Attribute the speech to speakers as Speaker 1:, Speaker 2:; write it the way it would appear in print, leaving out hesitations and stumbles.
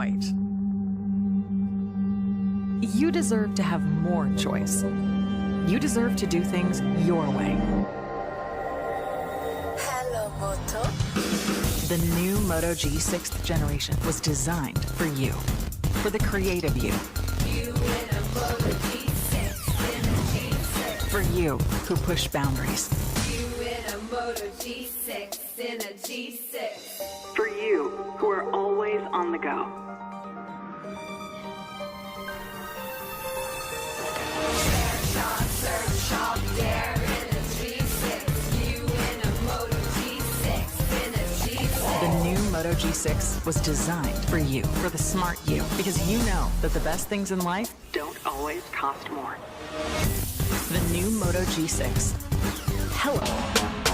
Speaker 1: quite. You deserve to have more choice. You deserve to do things your way.
Speaker 2: Hello, Moto.
Speaker 1: The new Moto G 6th generation was designed for you, for the creative you.
Speaker 2: You in a Moto G6 in a G6.
Speaker 1: For you who push boundaries.
Speaker 2: You in a Moto G6 in a G6.
Speaker 1: For you who are always on the go.
Speaker 2: Search shop there in a G6. You in a Moto G6 in a G6.
Speaker 1: The new Moto G6 was designed for you, for the smart you, because you know that the best things in life don't always cost more. The new Moto G6. Hello.